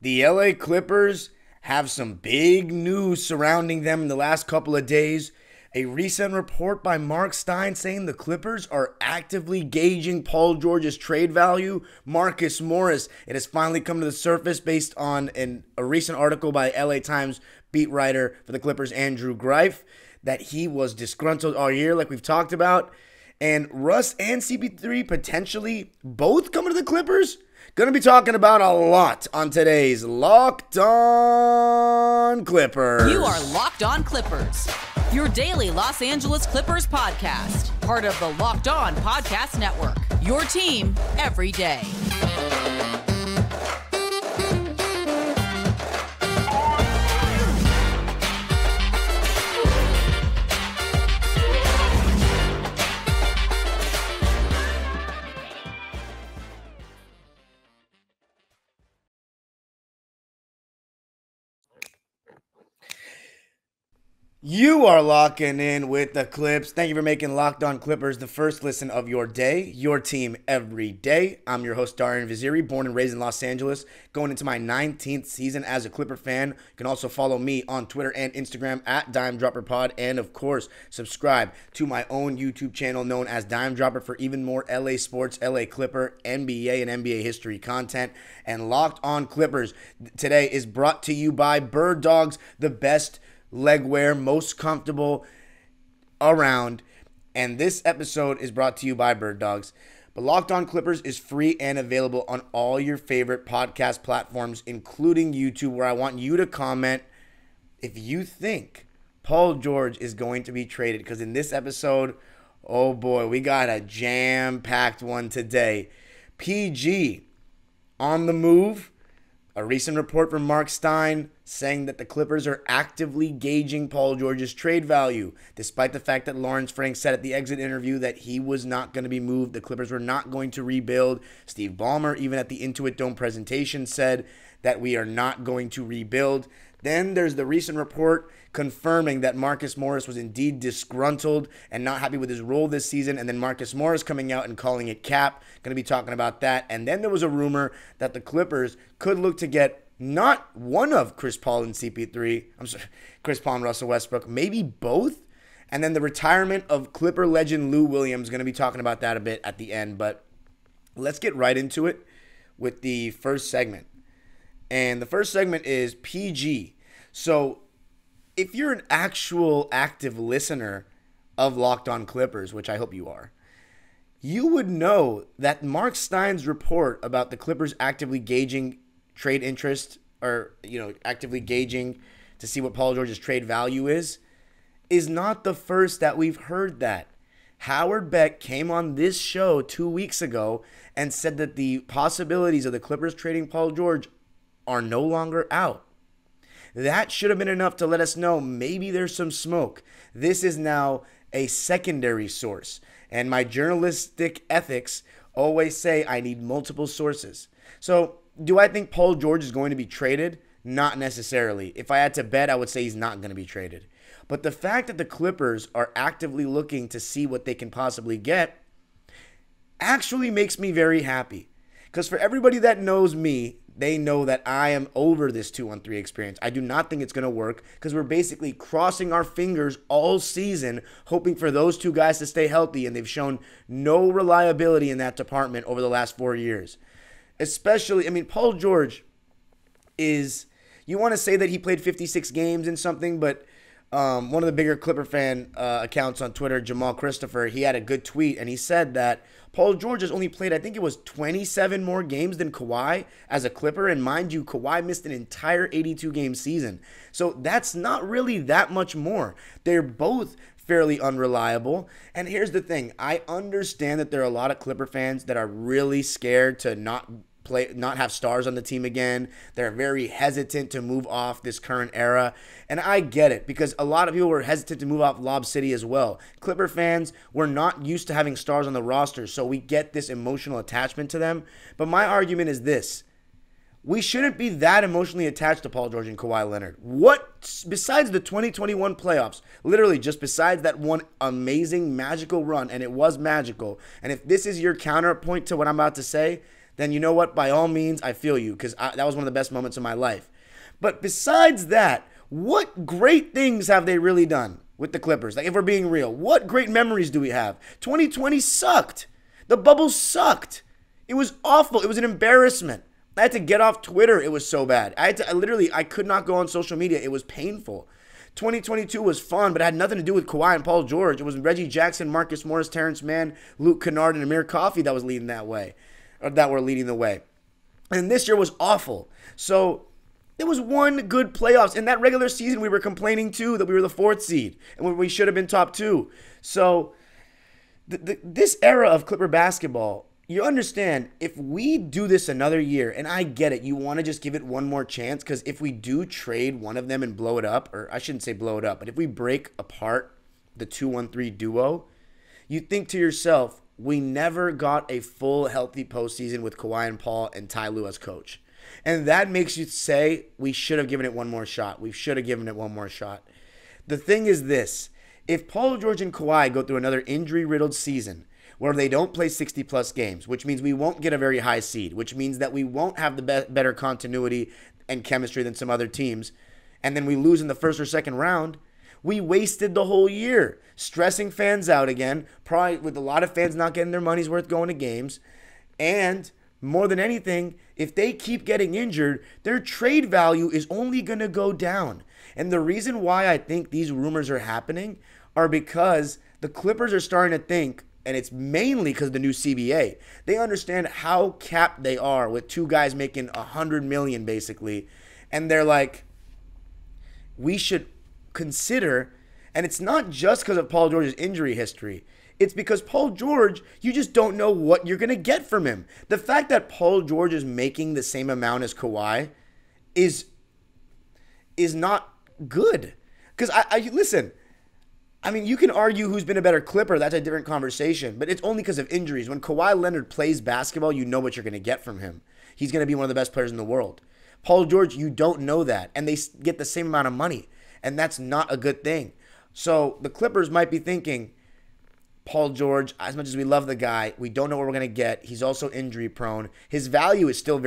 The LA Clippers have some big news surrounding them in the last couple of days. A recent report by Mark Stein saying the Clippers are actively gauging Paul George's trade value. Marcus Morris, it has finally come to the surface based on a recent article by LA Times beat writer for the Clippers, Andrew Greif, that he was disgruntled all year like we've talked about. And Russ and CP3 potentially both coming to the Clippers. Going to be talking about a lot on today's Locked On Clippers. You are Locked On Clippers, your daily Los Angeles Clippers podcast. Part of the Locked On Podcast Network, your team every day. You are locking in with the Clips. Thank you for making Locked On Clippers the first listen of your day, your team every day. I'm your host, Darian Vaziri, born and raised in Los Angeles, going into my 19th season as a Clipper fan. You can also follow me on Twitter and Instagram at DimeDropperPod, and of course, subscribe to my own YouTube channel known as Dime Dropper for even more LA sports, LA Clipper, NBA, and NBA history content. And Locked On Clippers today is brought to you by Bird Dogs, the best leg wear, most comfortable around. And this episode is brought to you by Bird Dogs. But Locked On Clippers is free and available on all your favorite podcast platforms, including YouTube, where I want you to comment if you think Paul George is going to be traded. Because in this episode, oh boy, we got a jam-packed one today. PG on the move. A recent report from Mark Stein saying that the Clippers are actively gauging Paul George's trade value, despite the fact that Lawrence Frank said at the exit interview that he was not going to be moved. The Clippers were not going to rebuild. Steve Ballmer, even at the Intuit Dome presentation, said that we are not going to rebuild. Then there's the recent report confirming that Marcus Morris was indeed disgruntled and not happy with his role this season. And then Marcus Morris coming out and calling it cap. Going to be talking about that. And then there was a rumor that the Clippers could look to get not one of Chris Paul and CP3. Chris Paul and Russell Westbrook. Maybe both. And then the retirement of Clipper legend Lou Williams. Going to be talking about that a bit at the end. But let's get right into it with the first segment. And the first segment is PG. So if you're an actual active listener of Locked On Clippers, which I hope you are, you would know that Mark Stein's report about the Clippers actively gauging trade interest, or, actively gauging to see what Paul George's trade value is not the first that we've heard that. Howard Beck came on this show 2 weeks ago and said that the possibilities of the Clippers trading Paul George are no longer out. That should have been enough to let us know maybe there's some smoke. This is now a secondary source. And my journalistic ethics always say I need multiple sources. So, do I think Paul George is going to be traded? Not necessarily. If I had to bet, I would say he's not going to be traded. But the fact that the Clippers are actively looking to see what they can possibly get actually makes me very happy. Because for everybody that knows me, they know that I am over this 2-on-3 experience. I do not think it's going to work because we're basically crossing our fingers all season, hoping for those two guys to stay healthy, and they've shown no reliability in that department over the last 4 years. Especially, Paul George is, you want to say that he played 56 games and something, but one of the bigger Clipper fan accounts on Twitter, Jamal Christopher, he had a good tweet, and he said that Paul George has only played, I think it was 27 more games than Kawhi as a Clipper. And mind you, Kawhi missed an entire 82-game season. So that's not really that much more. They're both fairly unreliable. And here's the thing. I understand that there are a lot of Clipper fans that are really scared to not have stars on the team again. They're very hesitant to move off this current era. And I get it, because a lot of people were hesitant to move off Lob City as well. Clipper fans were not used to having stars on the roster, so we get this emotional attachment to them. But my argument is this. We shouldn't be that emotionally attached to Paul George and Kawhi Leonard. What, besides the 2021 playoffs, literally just besides that one amazing, magical run, and it was magical, and if this is your counterpoint to what I'm about to say, then you know what? By all means, I feel you, because that was one of the best moments of my life. But besides that, what great things have they really done with the Clippers? Like, if we're being real, what great memories do we have? 2020 sucked. The bubble sucked. It was awful. It was an embarrassment. I had to get off Twitter. It was so bad. I could not go on social media. It was painful. 2022 was fun, but it had nothing to do with Kawhi and Paul George. It was Reggie Jackson, Marcus Morris, Terrence Mann, Luke Kennard, and Amir Coffey that was leading that way, or that were leading the way. And this year was awful. So there was one good playoffs. In that regular season, we were complaining too that we were the 4th seed and we should have been top 2. So this era of Clipper basketball, you understand, if we do this another year, and I get it, you want to just give it one more chance, because if we do trade one of them and blow it up, or I shouldn't say blow it up, but if we break apart the 2-1-3 duo, you think to yourself, we never got a full healthy postseason with Kawhi and Paul and Ty Lue as coach. And that makes you say we should have given it one more shot. We should have given it one more shot. The thing is this, if Paul George and Kawhi go through another injury-riddled season, where they don't play 60-plus games, which means we won't get a very high seed, which means that we won't have the better continuity and chemistry than some other teams, and then we lose in the first or second round, we wasted the whole year, stressing fans out again, probably with a lot of fans not getting their money's worth going to games, and more than anything, if they keep getting injured, their trade value is only going to go down. And the reason why I think these rumors are happening are because the Clippers are starting to think, and it's mainly because of the new CBA. They understand how capped they are with 2 guys making $100 million basically. And they're like, we should consider, and it's not just because of Paul George's injury history. It's because Paul George, you just don't know what you're going to get from him. The fact that Paul George is making the same amount as Kawhi is not good. Because listen, I mean, you can argue who's been a better Clipper. That's a different conversation. But it's only because of injuries. When Kawhi Leonard plays basketball, you know what you're going to get from him. He's going to be one of the best players in the world. Paul George, you don't know that. And they get the same amount of money. And that's not a good thing. So the Clippers might be thinking, Paul George, as much as we love the guy, we don't know what we're going to get. He's also injury prone. His value is still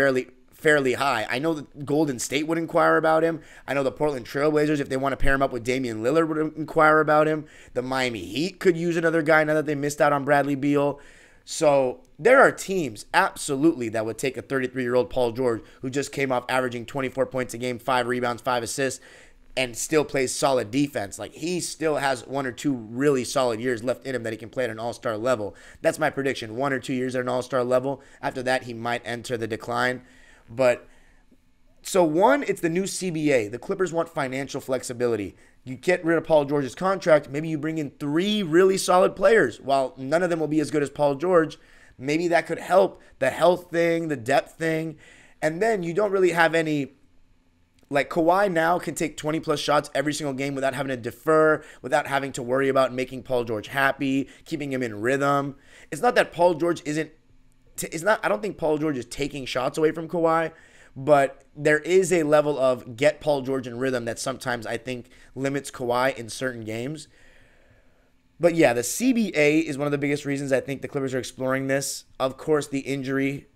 fairly high. I know that Golden State would inquire about him. I know the Portland Trailblazers, if they want to pair him up with Damian Lillard, would inquire about him. The Miami Heat could use another guy now that they missed out on Bradley Beal. So there are teams, absolutely, that would take a 33-year-old Paul George who just came off averaging 24 points a game, 5 rebounds, 5 assists, and still plays solid defense. Like, he still has 1 or 2 really solid years left in him that he can play at an all-star level. That's my prediction, 1 or 2 years at an all-star level. After that, he might enter the decline. But so one, it's the new CBA. The Clippers want financial flexibility. You get rid of Paul George's contract, maybe you bring in 3 really solid players. While none of them will be as good as Paul George, maybe that could help the health thing, the depth thing. And then you don't really have any, like, Kawhi now can take 20-plus shots every single game without having to defer, without having to worry about making Paul George happy, keeping him in rhythm. It's not that Paul George I don't think Paul George is taking shots away from Kawhi, but there is a level of get Paul George in rhythm that sometimes I think limits Kawhi in certain games. But yeah, the CBA is one of the biggest reasons I think the Clippers are exploring this. Of course, the injury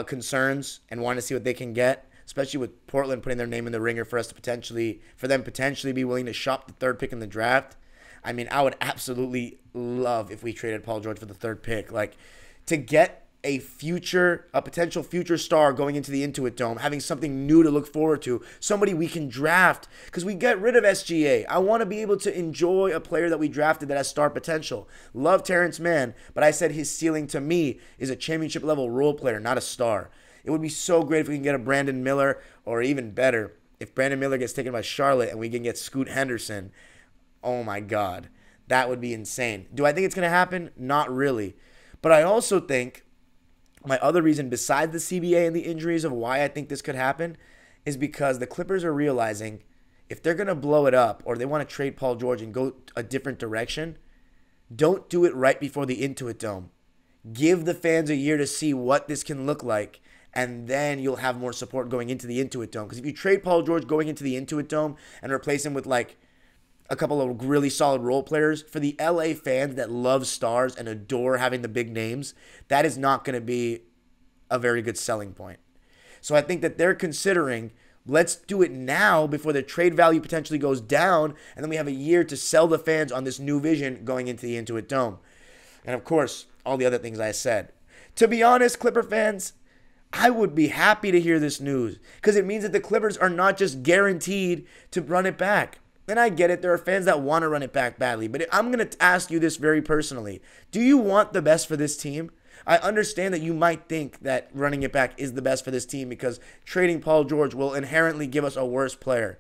concerns and wanting to see what they can get, especially with Portland putting their name in the ringer for them potentially be willing to shop the 3rd pick in the draft. I mean, I would absolutely love if we traded Paul George for the 3rd pick. Like, to get a potential future star going into the Intuit Dome, having something new to look forward to, somebody we can draft, because we get rid of SGA. I want to be able to enjoy a player that we drafted that has star potential. Love Terrence Mann, but I said his ceiling to me is a championship level role player, not a star. It would be so great if we can get a Brandon Miller, or even better, if Brandon Miller gets taken by Charlotte and we can get Scoot Henderson. Oh my God, that would be insane. Do I think it's going to happen? Not really. But I also think my other reason besides the CBA and the injuries of why I think this could happen is because the Clippers are realizing if they're going to blow it up or they want to trade Paul George and go a different direction, don't do it right before the Intuit Dome. Give the fans a year to see what this can look like, and then you'll have more support going into the Intuit Dome. Because if you trade Paul George going into the Intuit Dome and replace him with like a couple of really solid role players, for the LA fans that love stars and adore having the big names, that is not going to be a very good selling point. So I think that they're considering, let's do it now before the trade value potentially goes down, and then we have a year to sell the fans on this new vision going into the Intuit Dome. And of course, all the other things I said. To be honest, Clipper fans, I would be happy to hear this news because it means that the Clippers are not just guaranteed to run it back. And I get it. There are fans that want to run it back badly. But I'm going to ask you this very personally. Do you want the best for this team? I understand that you might think that running it back is the best for this team because trading Paul George will inherently give us a worse player.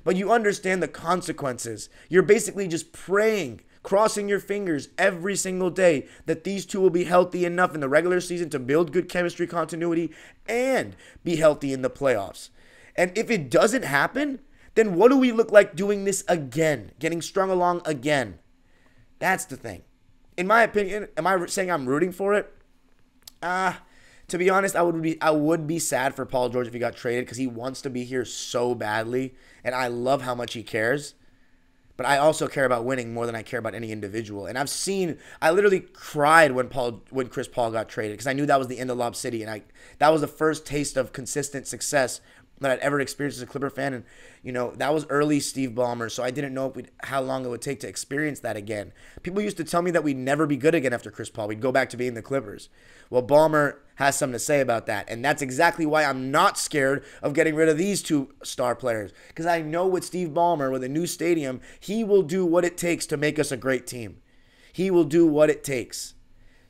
But you understand the consequences. You're basically just praying, crossing your fingers every single day that these two will be healthy enough in the regular season to build good chemistry continuity and be healthy in the playoffs. And if it doesn't happen, then what do we look like doing this again, getting strung along again? That's the thing. In my opinion, am I saying I'm rooting for it? To be honest, I would be sad for Paul George if he got traded because he wants to be here so badly, and I love how much he cares. But I also care about winning more than I care about any individual. And I literally cried when Chris Paul got traded because I knew that was the end of Lob City, and that was the first taste of consistent success that I'd ever experienced as a Clipper fan. And, that was early Steve Ballmer, so I didn't know how long it would take to experience that again. People used to tell me that we'd never be good again after Chris Paul. We'd go back to being the Clippers. Well, Ballmer has something to say about that, and that's exactly why I'm not scared of getting rid of these two star players, because I know with Steve Ballmer, with a new stadium, he will do what it takes to make us a great team. He will do what it takes.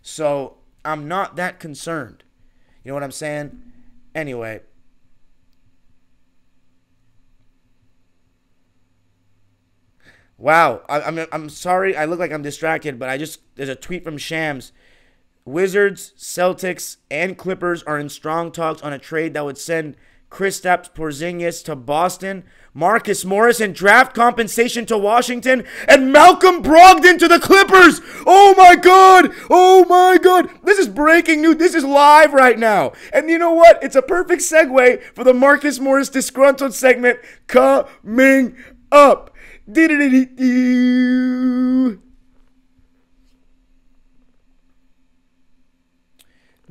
So I'm not that concerned. You know what I'm saying? Anyway. Wow, I'm sorry. I look like I'm distracted, but there's a tweet from Shams. Wizards, Celtics, and Clippers are in strong talks on a trade that would send Kristaps Porzingis to Boston, Marcus Morris and draft compensation to Washington, and Malcolm Brogdon to the Clippers. Oh my God! Oh my God! This is breaking news. This is live right now. And you know what? It's a perfect segue for the Marcus Morris disgruntled segment coming up. The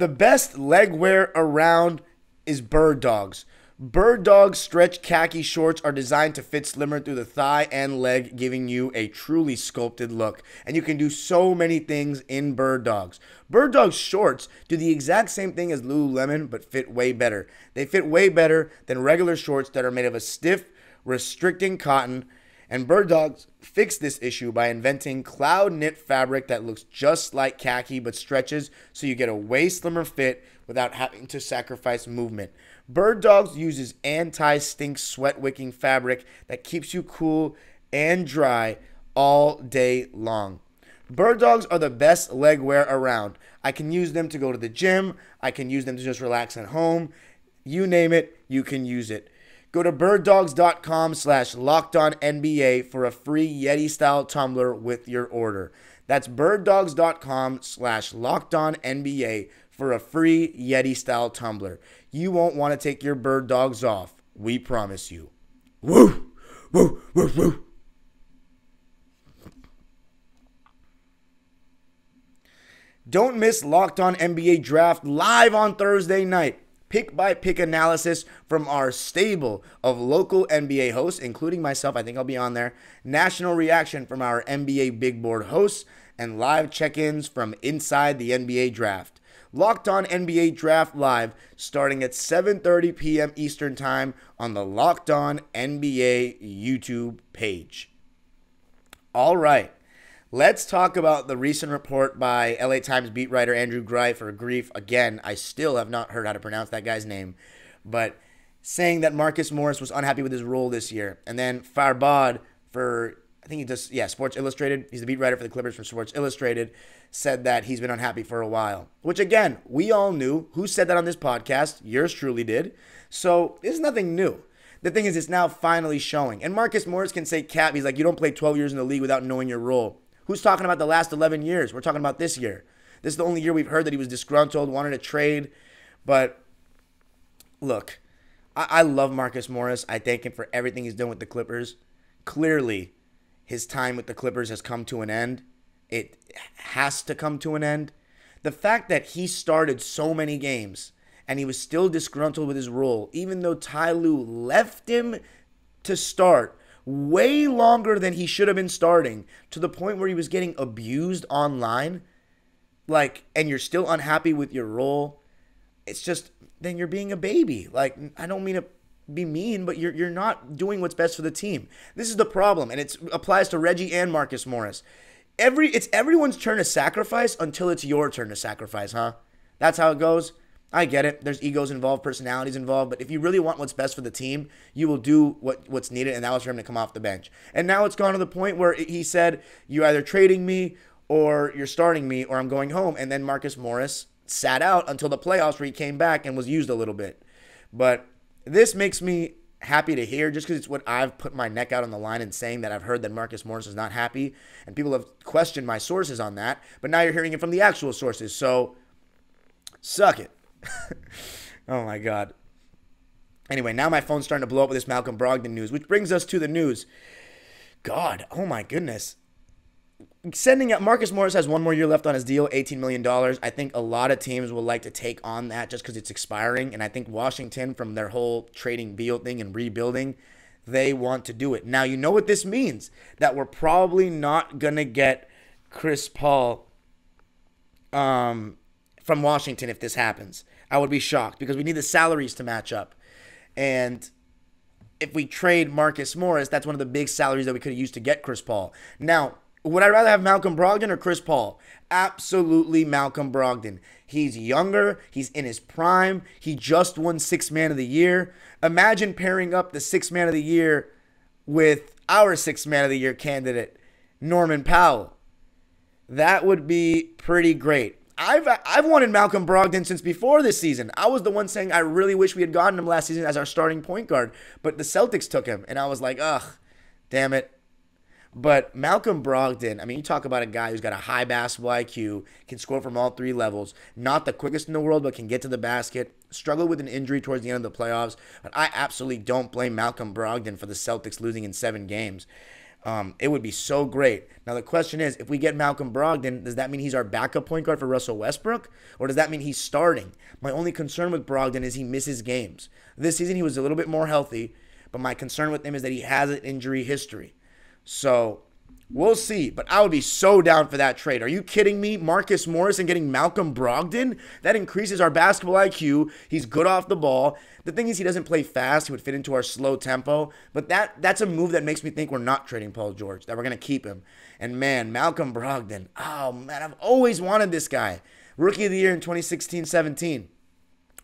best leg wear around is Bird Dogs. Bird Dogs stretch khaki shorts are designed to fit slimmer through the thigh and leg, giving you a truly sculpted look. And you can do so many things in Bird Dogs. Bird Dogs shorts do the exact same thing as Lululemon, but fit way better. They fit way better than regular shorts that are made of a stiff, restricting cotton. And Bird Dogs fixed this issue by inventing cloud knit fabric that looks just like khaki but stretches so you get a way slimmer fit without having to sacrifice movement. Bird Dogs uses anti-stink sweat wicking fabric that keeps you cool and dry all day long. Bird Dogs are the best leg wear around. I can use them to go to the gym. I can use them to just relax at home. You name it, you can use it. Go to birddogs.com/LockedOnNBA for a free Yeti-style tumbler with your order. That's birddogs.com/LockedOnNBA for a free Yeti-style tumbler. You won't want to take your Bird Dogs off. We promise you. Woo! Woo! Woo! Woo! Don't miss Locked On NBA Draft live on Thursday night. Pick-by-pick analysis from our stable of local NBA hosts, including myself. I think I'll be on there. National reaction from our NBA Big Board hosts, and live check-ins from inside the NBA Draft. Locked On NBA Draft Live, starting at 7:30 p.m. Eastern Time on the Locked On NBA YouTube page. All right. Let's talk about the recent report by LA Times beat writer Andrew Greif, or Grief. Again, I still have not heard how to pronounce that guy's name. But saying that Marcus Morris was unhappy with his role this year. And then Farbad for, I think he does, Sports Illustrated. He's the beat writer for the Clippers for Sports Illustrated. Said that he's been unhappy for a while. Which, again, we all knew. Who said that on this podcast? Yours truly did. So, it's nothing new. The thing is, it's now finally showing. And Marcus Morris can say cap. He's like, you don't play 12 years in the league without knowing your role. Who's talking about the last 11 years? We're talking about this year. This is the only year we've heard that he was disgruntled, wanted to trade. But, look, I love Marcus Morris. I thank him for everything he's done with the Clippers. Clearly, his time with the Clippers has come to an end. It has to come to an end. The fact that he started so many games and he was still disgruntled with his role, even though Ty Lue left him to start way longer than he should have been starting, to the point where he was getting abused online, and you're still unhappy with your role. It's just, then you're being a baby. I don't mean to be mean, but you're not doing what's best for the team. This is the problem, and it applies to Reggie and Marcus Morris. It's everyone's turn to sacrifice until it's your turn to sacrifice, huh? That's how it goes. I get it. There's egos involved, personalities involved, but if you really want what's best for the team, you will do what's needed, and that was for him to come off the bench. And now it's gone to the point where he said, you're either trading me or you're starting me or I'm going home. And then Marcus Morris sat out until the playoffs where he came back and was used a little bit. But this makes me happy to hear, just because it's what I've put my neck out on the line and saying that I've heard that Marcus Morris is not happy, and people have questioned my sources on that, but now you're hearing it from the actual sources, so suck it. Oh my God. Anyway, now my phone's starting to blow up with this Malcolm Brogdon news, which brings us to the news. God, oh my goodness. Sending out Marcus Morris has one more year left on his deal, $18 million. I think a lot of teams will like to take on that just because it's expiring. And I think Washington, from their whole trading Beal thing and rebuilding, they want to do it. Now, you know what this means? That we're probably not going to get Chris Paul from Washington if this happens. I would be shocked because we need the salaries to match up. And if we trade Marcus Morris, that's one of the big salaries that we could have used to get Chris Paul. Now, would I rather have Malcolm Brogdon or Chris Paul? Absolutely Malcolm Brogdon. He's younger. He's in his prime. He just won Sixth Man of the Year. Imagine pairing up the Sixth Man of the Year with our Sixth Man of the Year candidate, Norman Powell. That would be pretty great. I've wanted Malcolm Brogdon since before this season. I was the one saying I really wish we had gotten him last season as our starting point guard, but the Celtics took him, and I was like, ugh, damn it. But Malcolm Brogdon, I mean, you talk about a guy who's got a high basketball IQ, can score from all three levels, not the quickest in the world, but can get to the basket, struggled with an injury towards the end of the playoffs. But I absolutely don't blame Malcolm Brogdon for the Celtics losing in 7 games. It would be so great. Now, the question is, if we get Malcolm Brogdon, does that mean he's our backup point guard for Russell Westbrook? Or does that mean he's starting? My only concern with Brogdon is he misses games. This season, he was a little bit more healthy, but my concern with him is that he has an injury history. So, we'll see. But I would be so down for that trade. Are you kidding me? Marcus Morris and getting Malcolm Brogdon? That increases our basketball IQ. He's good off the ball. The thing is, he doesn't play fast. He would fit into our slow tempo. But that's a move that makes me think we're not trading Paul George, that we're going to keep him. And man, Malcolm Brogdon. Oh, man, I've always wanted this guy. Rookie of the Year in 2016-17.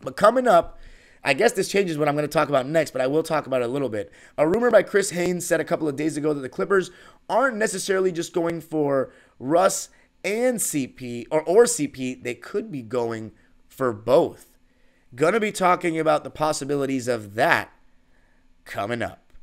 But coming up, I guess this changes what I'm going to talk about next, but I will talk about it a little bit. A rumor by Chris Haynes said a couple of days ago that the Clippers aren't necessarily just going for Russ and CP, or CP. They could be going for both. Going to be talking about the possibilities of that coming up.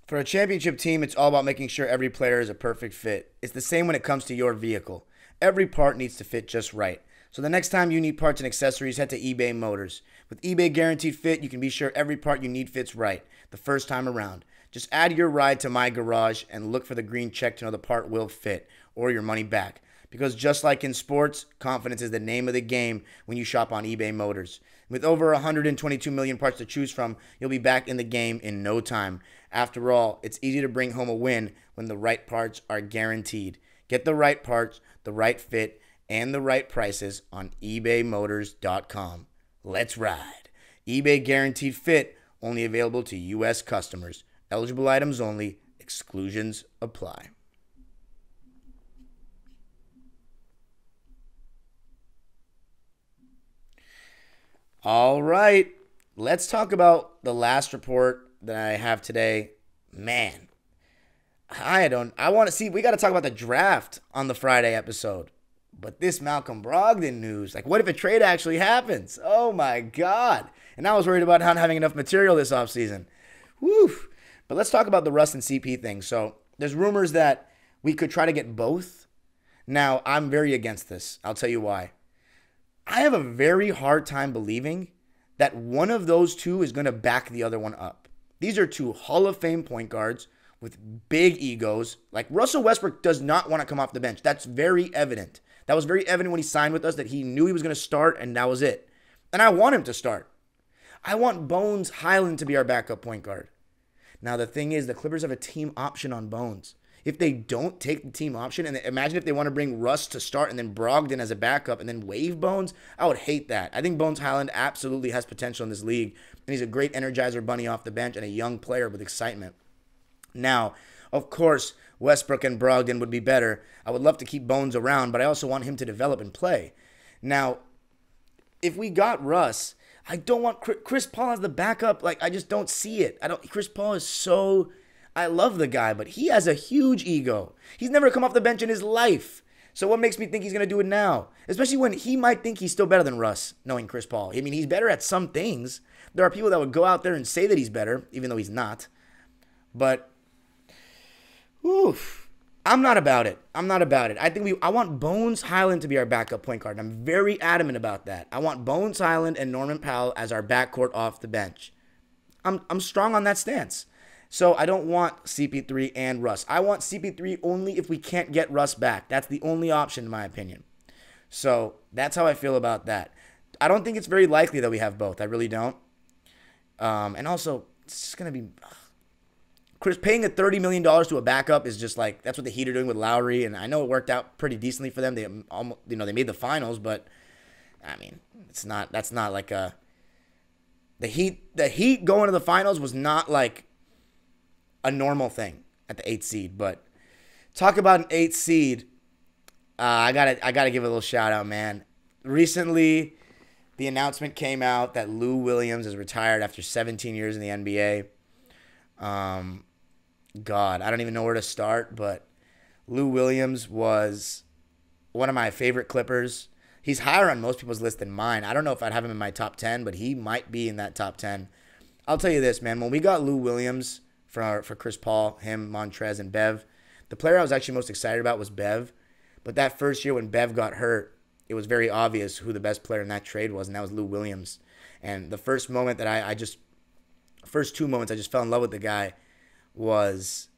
For a championship team, it's all about making sure every player is a perfect fit. It's the same when it comes to your vehicle. Every part needs to fit just right. So the next time you need parts and accessories, head to eBay Motors. With eBay Guaranteed Fit, you can be sure every part you need fits right the first time around. Just add your ride to My Garage and look for the green check to know the part will fit, or your money back. Because just like in sports, confidence is the name of the game when you shop on eBay Motors. With over 122 million parts to choose from, you'll be back in the game in no time. After all, it's easy to bring home a win when the right parts are guaranteed. Get the right parts, the right fit, and the right prices on ebaymotors.com. Let's ride. eBay Guaranteed Fit, only available to U.S. customers. Eligible items only. Exclusions apply. All right, let's talk about the last report that I have today. Man, I want to see, we got to talk about the draft on the Friday episode. But this Malcolm Brogdon news, like what if a trade actually happens? Oh my God. And I was worried about not having enough material this offseason. Woo. But let's talk about the Russ and CP thing. So there's rumors that we could try to get both. Now, I'm very against this. I'll tell you why. I have a very hard time believing that one of those two is going to back the other one up. These are two Hall of Fame point guards with big egos. Like Russell Westbrook does not want to come off the bench. That's very evident. That was very evident when he signed with us, that he knew he was going to start, and that was it. And I want him to start. I want Bones Highland to be our backup point guard. Now, the thing is, the Clippers have a team option on Bones. If they don't take the team option, and imagine if they want to bring Russ to start and then Brogdon as a backup and then waive Bones, I would hate that. I think Bones Highland absolutely has potential in this league, and he's a great energizer bunny off the bench and a young player with excitement. Now, of course, Westbrook and Brogdon would be better. I would love to keep Bones around, but I also want him to develop and play. Now, if we got Russ, I don't want Chris Paul as the backup. Like, I just don't see it. Chris Paul is so... I love the guy, but he has a huge ego. He's never come off the bench in his life. So what makes me think he's going to do it now? Especially when he might think he's still better than Russ, knowing Chris Paul. I mean, he's better at some things. There are people that would go out there and say that he's better, even though he's not. But, oof, I'm not about it. I want Bones Highland to be our backup point guard. And I'm very adamant about that. I want Bones Highland and Norman Powell as our backcourt off the bench. I'm strong on that stance. So I don't want CP3 and Russ. I want CP3 only if we can't get Russ back. That's the only option, in my opinion. So that's how I feel about that. I don't think it's very likely that we have both. I really don't. And also, it's just going to be... Chris, paying a $30 million to a backup is just like, that's what the Heat are doing with Lowry, and I know it worked out pretty decently for them. They almost, they made the finals, but I mean, that's not like a... The Heat going to the finals was not like a normal thing at the 8th seed, but talk about an 8th seed. I gotta give a little shout out, man. Recently, the announcement came out that Lou Williams is retired after 17 years in the NBA. God, I don't even know where to start, but Lou Williams was one of my favorite Clippers. He's higher on most people's list than mine. I don't know if I'd have him in my top 10, but he might be in that top 10. I'll tell you this, man. When we got Lou Williams for Chris Paul, him, Montrez, and Bev, the player I was actually most excited about was Bev. But that first year when Bev got hurt, it was very obvious who the best player in that trade was, and that was Lou Williams. And the first moment that first 2 moments I just fell in love with the guy was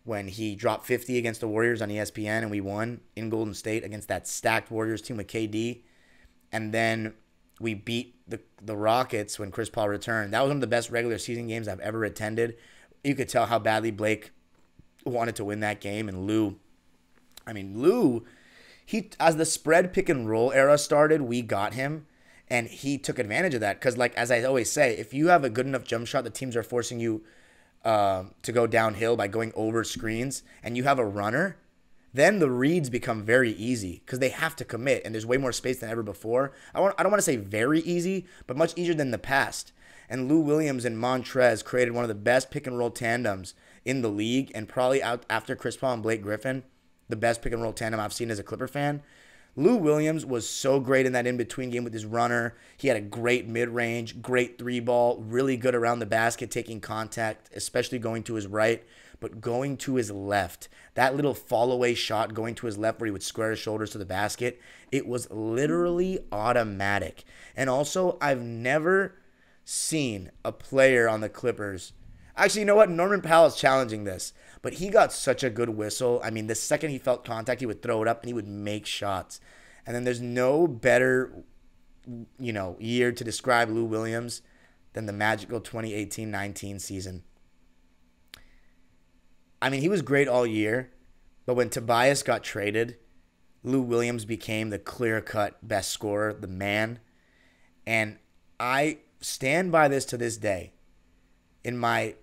when he dropped 50 against the Warriors on ESPN and we won in Golden State against that stacked Warriors team with KD. And then we beat the Rockets when Chris Paul returned. That was one of the best regular season games I've ever attended. You could tell how badly Blake wanted to win that game. And Lou, as the spread pick and roll era started, we got him. And he took advantage of that because, like, as I always say, if you have a good enough jump shot, the teams are forcing you to go downhill by going over screens, and you have a runner, then the reads become very easy because they have to commit, and there's way more space than ever before. I don't want to say very easy, but much easier than the past. And Lou Williams and Montrez created one of the best pick-and-roll tandems in the league, and probably out after Chris Paul and Blake Griffin, the best pick-and-roll tandem I've seen as a Clipper fan. Lou Williams was so great in that in-between game with his runner. He had a great mid-range, great three-ball, really good around the basket, taking contact, especially going to his right, but going to his left. That little fall-away shot going to his left where he would square his shoulders to the basket, it was literally automatic. And also, I've never seen a player on the Clippers. Actually, you know what? Norman Powell is challenging this, but he got such a good whistle. I mean, the second he felt contact, he would throw it up and he would make shots. And then there's no better, year to describe Lou Williams than the magical 2018-19 season. I mean, he was great all year, but when Tobias got traded, Lou Williams became the clear-cut best scorer, the man. And I stand by this to this day. In my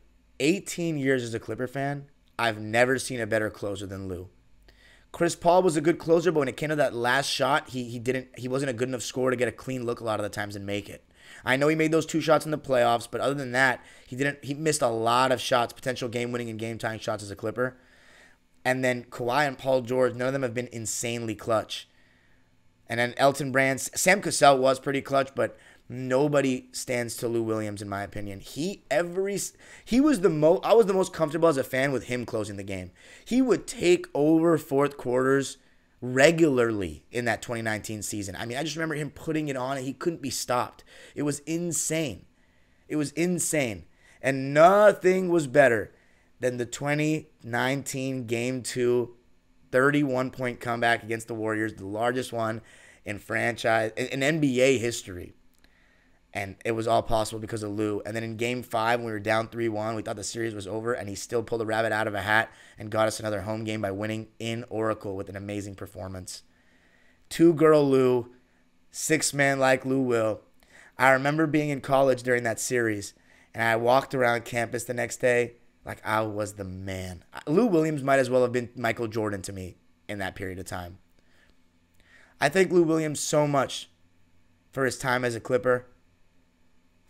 18 years as a Clipper fan, I've never seen a better closer than Lou. Chris Paul was a good closer, but when it came to that last shot, he wasn't a good enough scorer to get a clean look a lot of the times and make it. I know he made those 2 shots in the playoffs, but other than that, he missed a lot of shots, potential game-winning and game-tying shots as a Clipper. And then Kawhi and Paul George, none of them have been insanely clutch. And then Elton Brand, Sam Cassell was pretty clutch, but nobody stands to Lou Williams in my opinion. I was the most comfortable as a fan with him closing the game. He would take over fourth quarters regularly in that 2019 season. I mean, I just remember him putting it on and he couldn't be stopped. It was insane. And nothing was better Then the 2019 Game 2 31-point comeback against the Warriors, the largest one in NBA history. And it was all possible because of Lou. And then in Game 5, when we were down 3-1, we thought the series was over, and he still pulled a rabbit out of a hat and got us another home game by winning in Oracle with an amazing performance. Two-girl Lou, six-man like Lou will. I remember being in college during that series, and I walked around campus the next day like I was the man. Lou Williams might as well have been Michael Jordan to me in that period of time. I thank Lou Williams so much for his time as a Clipper,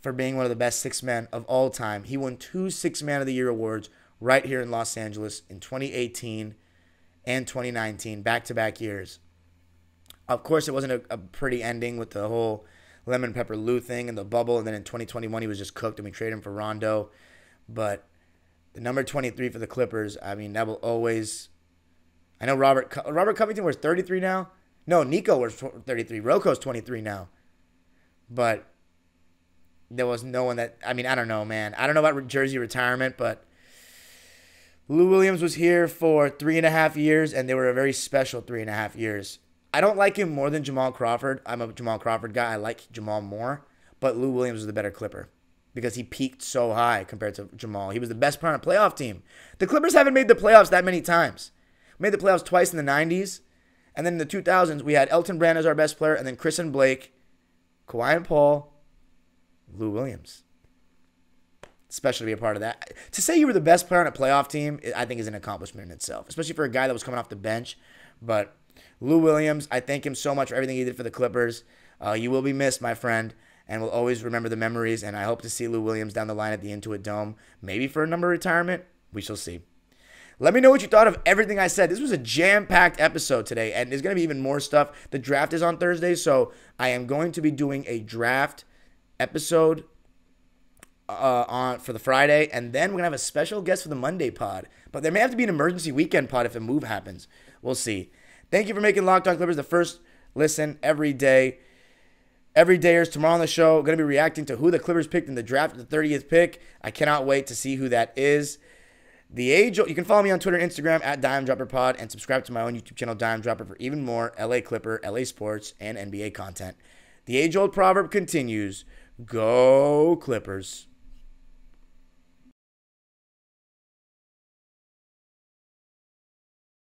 for being one of the best six men of all time. He won 2 Six Man of the Year awards right here in Los Angeles in 2018 and 2019, back-to-back years. Of course, it wasn't a pretty ending with the whole Lemon Pepper Lou thing and the bubble, and then in 2021 he was just cooked and we traded him for Rondo. But the number 23 for the Clippers, I mean, that will always... I know Robert Covington was 33 now. No, Nico was 33. Rocco's 23 now. But there was no one that... I mean, I don't know, man. I don't know about jersey retirement, but Lou Williams was here for 3.5 years, and they were a very special 3.5 years. I don't like him more than Jamal Crawford. I'm a Jamal Crawford guy. I like Jamal more. But Lou Williams was the better Clipper because he peaked so high compared to Jamal. He was the best player on a playoff team. The Clippers haven't made the playoffs that many times. We made the playoffs twice in the 90s. And then in the 2000s, we had Elton Brand as our best player, and then Chris and Blake, Kawhi and Paul, Lou Williams. Special to be a part of that. To say you were the best player on a playoff team, I think is an accomplishment in itself, especially for a guy that was coming off the bench. But Lou Williams, I thank him so much for everything he did for the Clippers. You will be missed, my friend, and we'll always remember the memories, and I hope to see Lou Williams down the line at the Intuit Dome, maybe for a number retirement. We shall see. Let me know what you thought of everything I said. This was a jam-packed episode today, and there's going to be even more stuff. The draft is on Thursday, so I am going to be doing a draft episode for the Friday, and then we're going to have a special guest for the Monday pod. But there may have to be an emergency weekend pod if a move happens. We'll see. Thank you for making Locked On Clippers the first listen every day. Every dayers tomorrow on the show, going to be reacting to who the Clippers picked in the draft at the 30th pick. I cannot wait to see who that is. You can follow me on Twitter and Instagram at DimeDropperPod and subscribe to my own YouTube channel, Dime Dropper, for even more LA Clipper, LA sports, and NBA content. The age-old proverb continues, go Clippers.